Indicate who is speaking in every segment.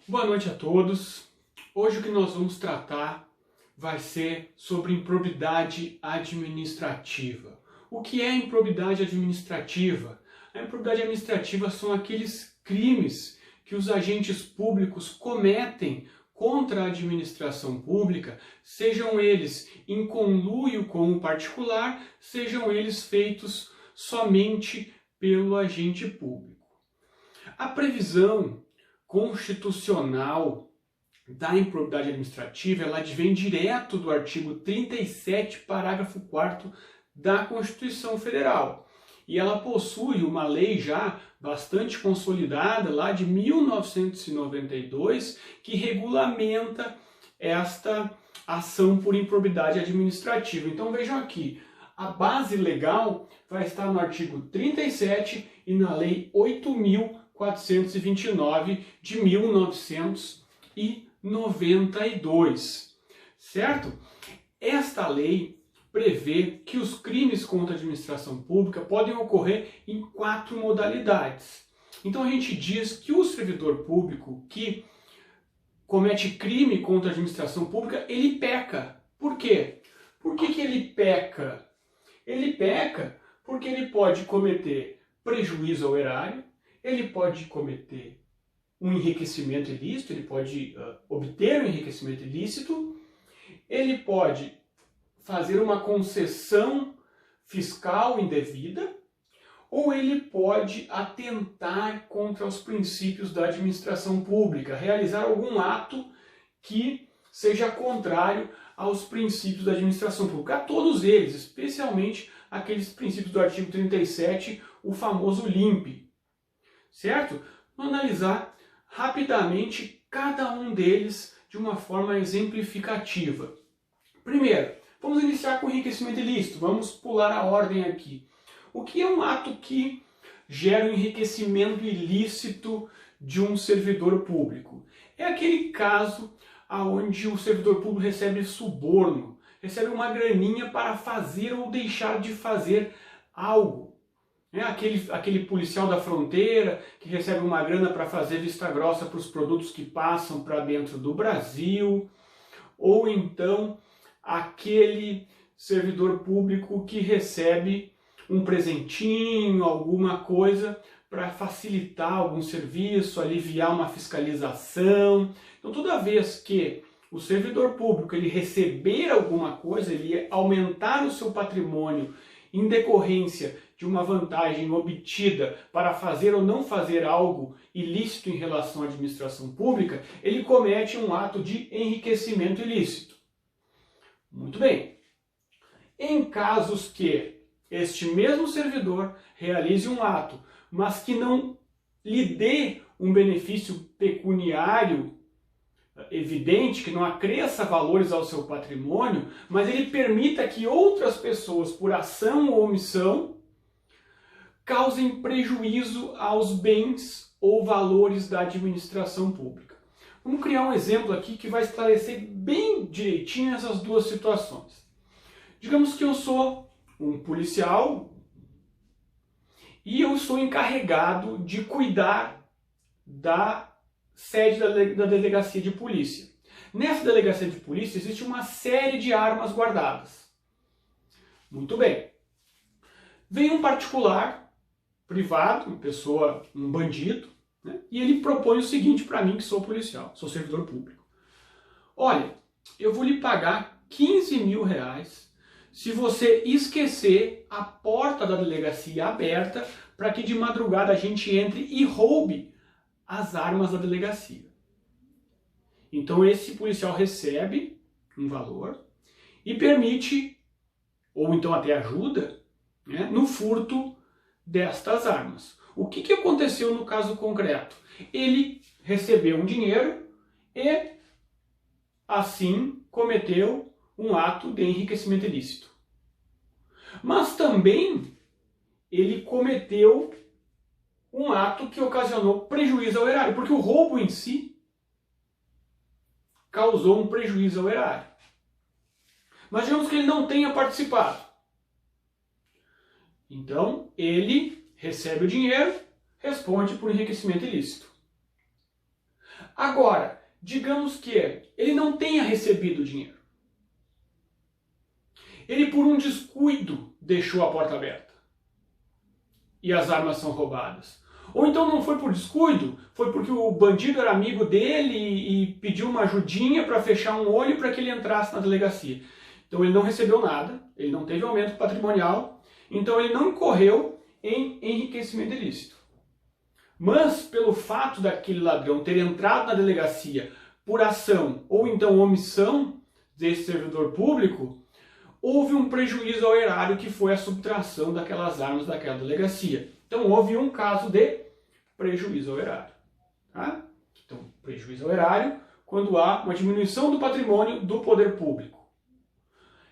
Speaker 1: Boa noite a todos. Hoje o que nós vamos tratar vai ser sobre improbidade administrativa. O que é improbidade administrativa? A improbidade administrativa são aqueles crimes que os agentes públicos cometem contra a administração pública, sejam eles em conluio com o particular, sejam eles feitos somente pelo agente público. A previsão constitucional da improbidade administrativa, ela advém direto do artigo 37, parágrafo 4º da Constituição Federal. E ela possui uma lei já bastante consolidada, lá de 1992, que regulamenta esta ação por improbidade administrativa. Então vejam aqui, a base legal vai estar no artigo 37 e na lei 8.429 de 1992, certo? Esta lei prevê que os crimes contra a administração pública podem ocorrer em 4 modalidades. Então a gente diz que o servidor público que comete crime contra a administração pública, ele peca. Por quê? Por que ele peca? Ele peca porque ele pode cometer prejuízo ao erário, ele pode cometer um enriquecimento ilícito, ele pode obter um enriquecimento ilícito, ele pode fazer uma concessão fiscal indevida, ou ele pode atentar contra os princípios da administração pública, realizar algum ato que seja contrário aos princípios da administração pública, a todos eles, especialmente aqueles princípios do artigo 37, o famoso LIMP, certo? Vamos analisar rapidamente cada um deles de uma forma exemplificativa. Primeiro, vamos iniciar com o enriquecimento ilícito, vamos pular a ordem aqui. O que é um ato que gera um enriquecimento ilícito de um servidor público? É aquele caso onde o servidor público recebe suborno, recebe uma graninha para fazer ou deixar de fazer algo. Aquele policial da fronteira que recebe uma grana para fazer vista grossa para os produtos que passam para dentro do Brasil, ou então aquele servidor público que recebe um presentinho, alguma coisa para facilitar algum serviço, aliviar uma fiscalização. Então, toda vez que o servidor público ele receber alguma coisa, ele aumentar o seu patrimônio em decorrência de uma vantagem obtida para fazer ou não fazer algo ilícito em relação à administração pública, ele comete um ato de enriquecimento ilícito. Muito bem. Em casos que este mesmo servidor realize um ato, mas que não lhe dê um benefício pecuniário evidente, que não acresça valores ao seu patrimônio, mas ele permita que outras pessoas, por ação ou omissão, causem prejuízo aos bens ou valores da administração pública. Vamos criar um exemplo aqui que vai esclarecer bem direitinho essas duas situações. Digamos que eu sou um policial e eu sou encarregado de cuidar da sede da delegacia de polícia. Nessa delegacia de polícia existe uma série de armas guardadas. Muito bem. Vem um particular, privado, uma pessoa, um bandido, né? E ele propõe o seguinte para mim, que sou policial, sou servidor público. Olha, eu vou lhe pagar 15 mil reais se você esquecer a porta da delegacia aberta para que de madrugada a gente entre e roube as armas da delegacia. Então esse policial recebe um valor e permite, ou então até ajuda, né, no furto destas armas. O que aconteceu no caso concreto? Ele recebeu um dinheiro e assim cometeu um ato de enriquecimento ilícito. Mas também ele cometeu um ato que ocasionou prejuízo ao erário, porque o roubo em si causou um prejuízo ao erário. Mas digamos que ele não tenha participado. Então, ele recebe o dinheiro, responde por enriquecimento ilícito. Agora, digamos que ele não tenha recebido o dinheiro. Ele, por um descuido, deixou a porta aberta. E as armas são roubadas. Ou então não foi por descuido, foi porque o bandido era amigo dele e pediu uma ajudinha para fechar um olho para que ele entrasse na delegacia. Então ele não recebeu nada, ele não teve aumento patrimonial, então ele não incorreu em enriquecimento ilícito. Mas pelo fato daquele ladrão ter entrado na delegacia por ação ou então omissão desse servidor público, houve um prejuízo ao erário que foi a subtração daquelas armas daquela delegacia. Então houve um caso de prejuízo ao erário. Tá? Então, prejuízo ao erário quando há uma diminuição do patrimônio do poder público.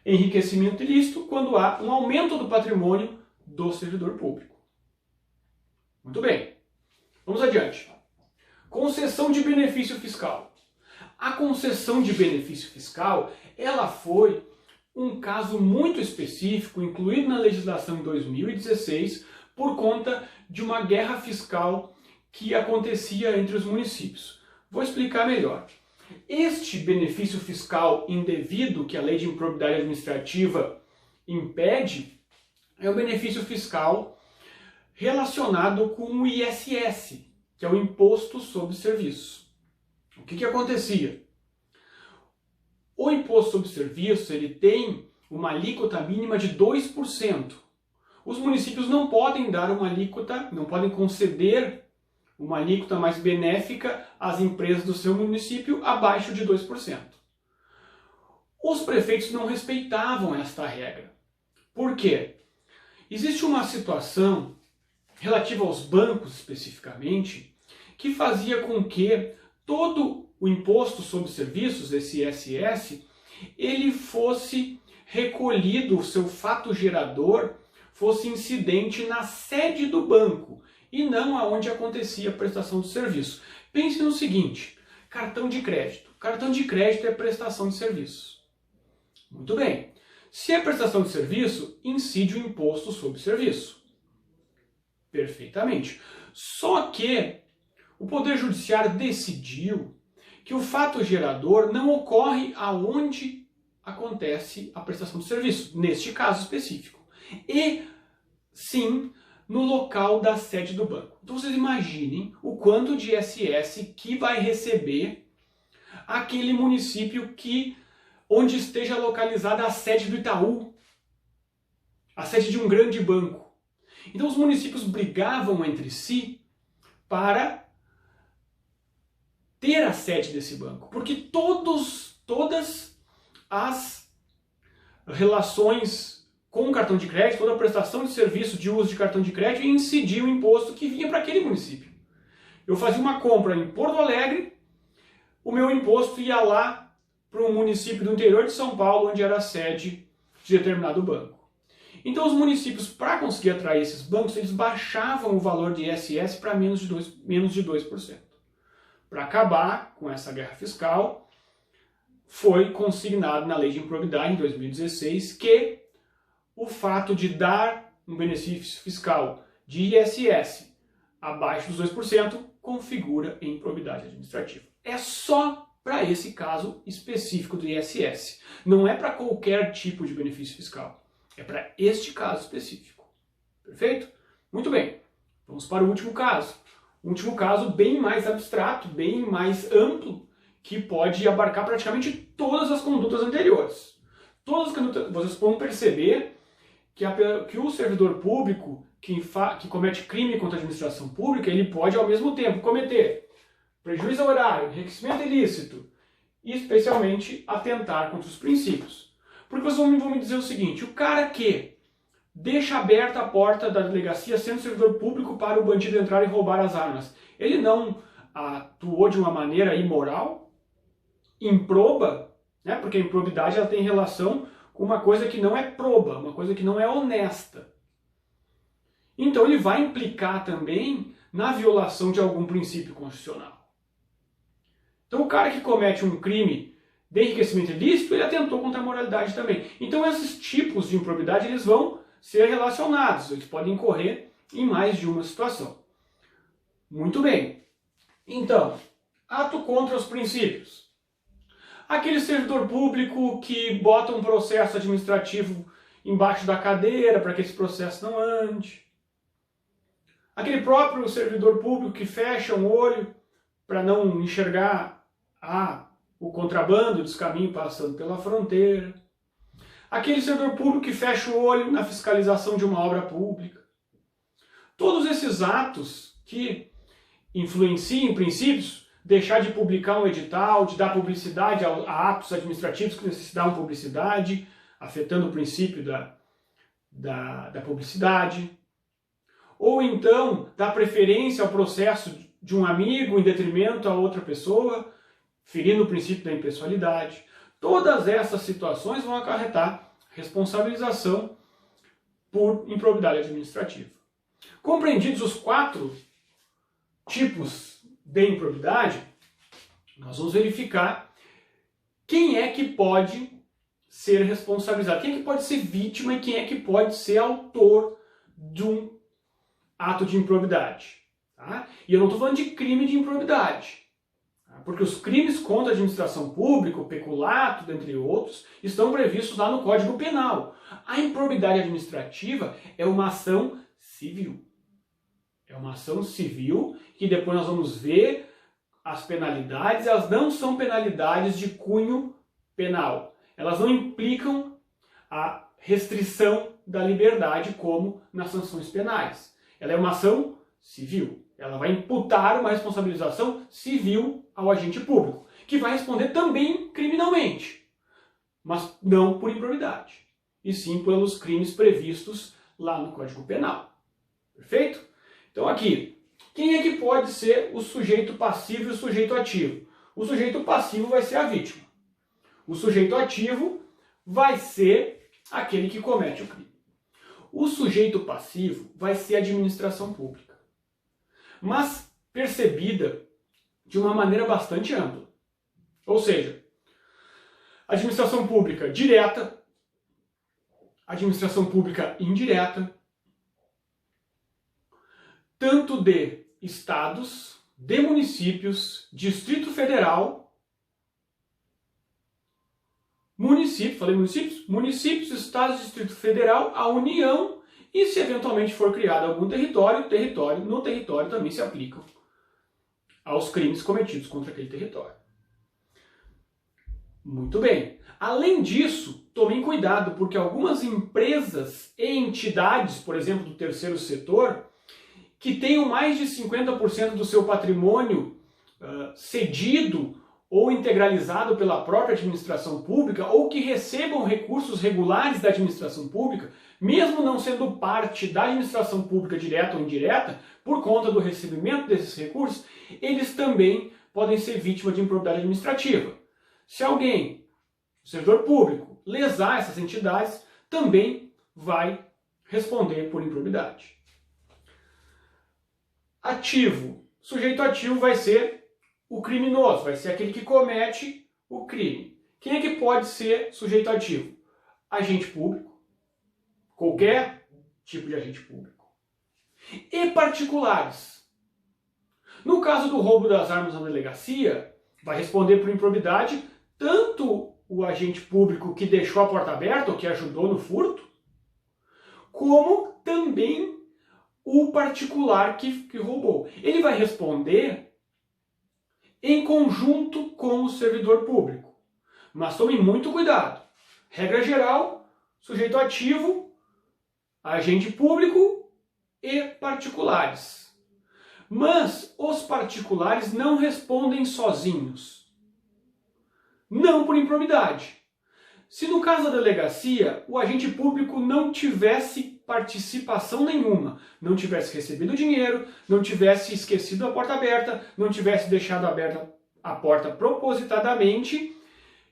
Speaker 1: Enriquecimento ilícito quando há um aumento do patrimônio do servidor público. Muito bem. Vamos adiante. Concessão de benefício fiscal. A concessão de benefício fiscal, ela foi um caso muito específico, incluído na legislação em 2016, por conta de uma guerra fiscal que acontecia entre os municípios. Vou explicar melhor. Este benefício fiscal indevido que a Lei de Improbidade Administrativa impede é o benefício fiscal relacionado com o ISS, que é o Imposto sobre Serviços. O que acontecia? O Imposto sobre Serviços ele tem uma alíquota mínima de 2%. Os municípios não podem dar uma alíquota, não podem conceder uma alíquota mais benéfica às empresas do seu município abaixo de 2%. Os prefeitos não respeitavam esta regra. Por quê? Existe uma situação relativa aos bancos especificamente, que fazia com que todo o imposto sobre serviços, esse ISS, ele fosse recolhido, o seu fato gerador fosse incidente na sede do banco e não aonde acontecia a prestação do serviço. Pense no seguinte, cartão de crédito. Cartão de crédito é prestação de serviços. Muito bem. Se é prestação de serviço, incide o imposto sobre serviço. Perfeitamente. Só que o Poder Judiciário decidiu que o fato gerador não ocorre aonde acontece a prestação de serviço, neste caso específico, e sim no local da sede do banco. Então vocês imaginem o quanto de ISS que vai receber aquele município onde esteja localizada a sede do Itaú, a sede de um grande banco. Então os municípios brigavam entre si para ter a sede desse banco, porque todas as relações com o cartão de crédito, toda a prestação de serviço de uso de cartão de crédito incidia o imposto que vinha para aquele município. Eu fazia uma compra em Porto Alegre, o meu imposto ia lá para um município do interior de São Paulo, onde era a sede de determinado banco. Então os municípios, para conseguir atrair esses bancos, eles baixavam o valor de ISS para menos de 2%. Para acabar com essa guerra fiscal, foi consignado na Lei de Improbidade, em 2016, que o fato de dar um benefício fiscal de ISS abaixo dos 2% configura improbidade administrativa. É só para esse caso específico do ISS. Não é para qualquer tipo de benefício fiscal. É para este caso específico. Perfeito? Muito bem. Vamos para o último caso. Um último caso bem mais abstrato, bem mais amplo, que pode abarcar praticamente todas as condutas anteriores. Todas as condutas, vocês vão perceber que o servidor público que comete crime contra a administração pública, ele pode ao mesmo tempo cometer prejuízo ao erário, enriquecimento ilícito e especialmente atentar contra os princípios. Porque vocês vão me dizer o seguinte, o cara que deixa aberta a porta da delegacia sendo servidor público para o bandido entrar e roubar as armas, ele não atuou de uma maneira imoral, improba, né? Porque a improbidade ela tem relação com uma coisa que não é proba, uma coisa que não é honesta. Então ele vai implicar também na violação de algum princípio constitucional. Então o cara que comete um crime de enriquecimento ilícito, ele atentou contra a moralidade também. Então esses tipos de improbidade eles vão ser relacionados, eles podem incorrer em mais de uma situação. Muito bem. Então, ato contra os princípios. Aquele servidor público que bota um processo administrativo embaixo da cadeira para que esse processo não ande. Aquele próprio servidor público que fecha um olho para não enxergar o contrabando dos caminhos passando pela fronteira. Aquele servidor público que fecha o olho na fiscalização de uma obra pública. Todos esses atos que influenciam princípios, deixar de publicar um edital, de dar publicidade a atos administrativos que necessitam publicidade, afetando o princípio da publicidade. Ou então, dar preferência ao processo de um amigo em detrimento a outra pessoa, ferindo o princípio da impessoalidade. Todas essas situações vão acarretar responsabilização por improbidade administrativa. Compreendidos os 4 tipos de improbidade, nós vamos verificar quem é que pode ser responsabilizado, quem é que pode ser vítima e quem é que pode ser autor de um ato de improbidade. Tá? E eu não estou falando de crime de improbidade, tá? Porque os crimes contra a administração pública, o peculato, dentre outros, estão previstos lá no Código Penal. A improbidade administrativa é uma ação civil. É uma ação civil que depois nós vamos ver as penalidades, elas não são penalidades de cunho penal. Elas não implicam a restrição da liberdade como nas sanções penais. Ela é uma ação civil. Ela vai imputar uma responsabilização civil ao agente público, que vai responder também criminalmente, mas não por improbidade, e sim pelos crimes previstos lá no Código Penal. Perfeito? Então aqui, quem é que pode ser o sujeito passivo e o sujeito ativo? O sujeito passivo vai ser a vítima. O sujeito ativo vai ser aquele que comete o crime. O sujeito passivo vai ser a administração pública, mas percebida de uma maneira bastante ampla. Ou seja, administração pública direta, administração pública indireta, tanto de estados, de municípios, Distrito Federal, municípios, estados, Distrito Federal, a União, e se eventualmente for criado algum no território também se aplicam aos crimes cometidos contra aquele território. Muito bem. Além disso, tomem cuidado, porque algumas empresas e entidades, por exemplo, do terceiro setor, que tenham mais de 50% do seu patrimônio cedido ou integralizado pela própria administração pública, ou que recebam recursos regulares da administração pública, mesmo não sendo parte da administração pública direta ou indireta, por conta do recebimento desses recursos, eles também podem ser vítima de improbidade administrativa. Se alguém, o servidor público, lesar essas entidades, também vai responder por improbidade. Ativo. Sujeito ativo vai ser o criminoso, vai ser aquele que comete o crime. Quem é que pode ser sujeito ativo? Agente público, qualquer tipo de agente público. E particulares. No caso do roubo das armas na delegacia, vai responder por improbidade tanto o agente público que deixou a porta aberta ou que ajudou no furto, como também o particular que roubou. Ele vai responder em conjunto com o servidor público. Mas tomem muito cuidado. Regra geral, sujeito ativo, agente público e particulares. Mas os particulares não respondem sozinhos. Não por improbidade. Se no caso da delegacia, o agente público não tivesse participação nenhuma, não tivesse recebido dinheiro, não tivesse esquecido a porta aberta, não tivesse deixado aberta a porta propositadamente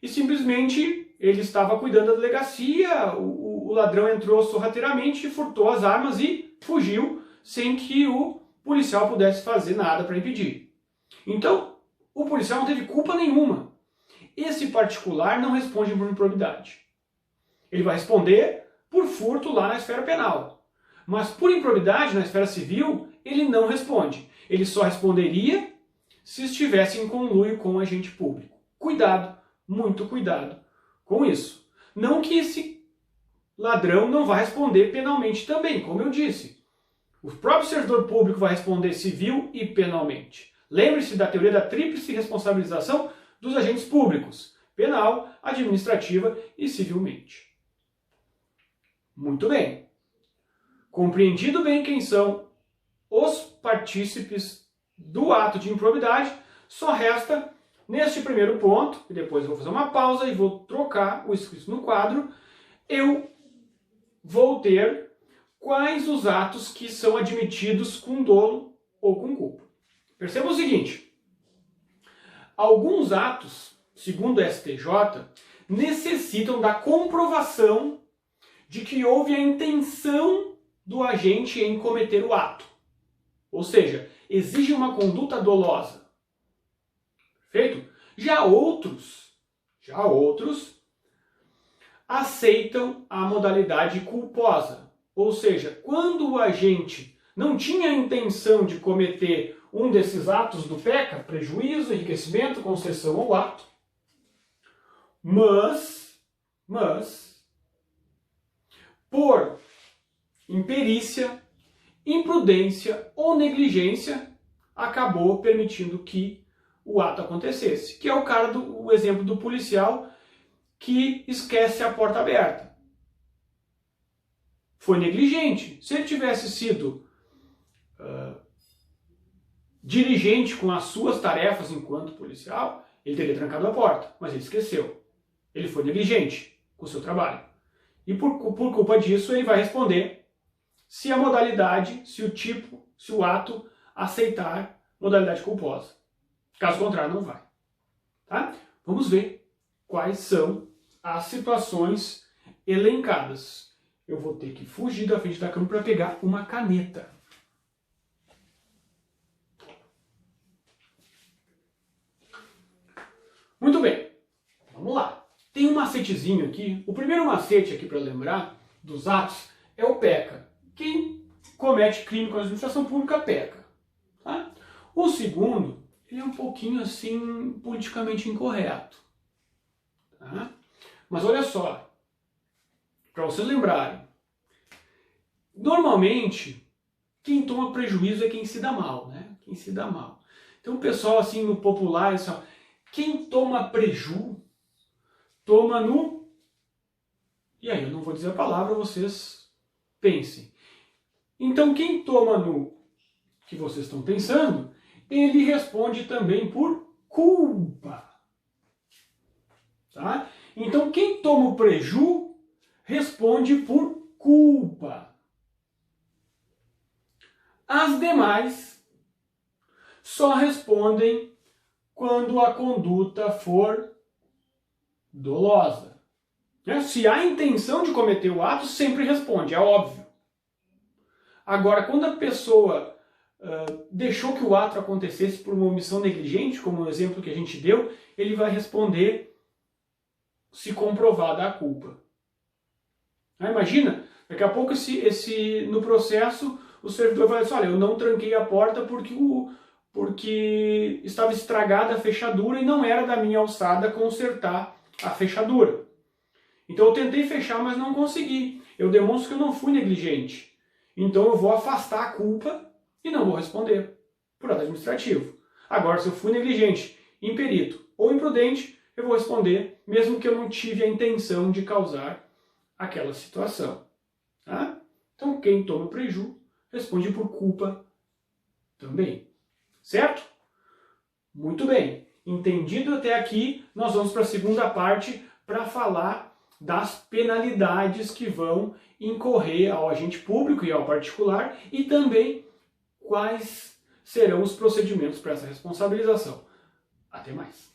Speaker 1: e simplesmente ele estava cuidando da delegacia, o ladrão entrou sorrateiramente, furtou as armas e fugiu sem que o policial pudesse fazer nada para impedir. Então, o policial não teve culpa nenhuma. Esse particular não responde por improbidade. Ele vai responder por furto lá na esfera penal. Mas por improbidade, na esfera civil, ele não responde. Ele só responderia se estivesse em conluio com o agente público. Cuidado, muito cuidado com isso. Não que esse ladrão não vai responder penalmente também, como eu disse. O próprio servidor público vai responder civil e penalmente. Lembre-se da teoria da tríplice responsabilização dos agentes públicos: penal, administrativa e civilmente. Muito bem. Compreendido bem quem são os partícipes do ato de improbidade, só resta, neste primeiro ponto, e depois eu vou fazer uma pausa e vou trocar o escrito no quadro, eu vou ter quais os atos que são admitidos com dolo ou com culpa. Perceba o seguinte: alguns atos, segundo o STJ, necessitam da comprovação de que houve a intenção do agente em cometer o ato. Ou seja, exige uma conduta dolosa. Perfeito? Já outros aceitam a modalidade culposa. Ou seja, quando o agente não tinha a intenção de cometer um desses atos do PECA, prejuízo, enriquecimento, concessão ou ato, mas por imperícia, imprudência ou negligência, acabou permitindo que o ato acontecesse. Que é o exemplo do policial que esquece a porta aberta. Foi negligente. Se ele tivesse sido diligente com as suas tarefas enquanto policial, ele teria trancado a porta, mas ele esqueceu. Ele foi negligente com o seu trabalho. E por culpa disso, ele vai responder se a modalidade, se o tipo, se o ato aceitar modalidade culposa. Caso contrário, não vai. Tá? Vamos ver quais são as situações elencadas. Eu vou ter que fugir da frente da câmera para pegar uma caneta. Muito bem, vamos lá. Tem um macetezinho aqui. O primeiro macete aqui para lembrar dos atos é o PECA. Quem comete crime com a administração pública peca. Tá? O segundo, ele é um pouquinho assim politicamente incorreto. Tá? Mas olha só, para vocês lembrarem, normalmente quem toma prejuízo é quem se dá mal, né? Quem se dá mal. Então o pessoal assim no popular, assim, ó, quem toma preju, toma no... E aí eu não vou dizer a palavra, vocês pensem. Então quem toma no que vocês estão pensando, ele responde também por culpa. Tá? Então quem toma o preju, responde por culpa. As demais só respondem quando a conduta for dolosa. Se há intenção de cometer o ato, sempre responde, é óbvio. Agora, quando a pessoa deixou que o ato acontecesse por uma omissão negligente, como no exemplo que a gente deu, ele vai responder se comprovada a culpa. Imagina, daqui a pouco no processo o servidor vai dizer, olha, eu não tranquei a porta porque estava estragada a fechadura e não era da minha alçada consertar a fechadura. Então eu tentei fechar, mas não consegui. Eu demonstro que eu não fui negligente. Então eu vou afastar a culpa e não vou responder por ato administrativo. Agora, se eu fui negligente, imperito ou imprudente, eu vou responder, mesmo que eu não tive a intenção de causar aquela situação. Tá? Então quem toma o preju responde por culpa também. Certo? Muito bem. Entendido até aqui, nós vamos para a segunda parte para falar das penalidades que vão incorrer ao agente público e ao particular e também quais serão os procedimentos para essa responsabilização. Até mais.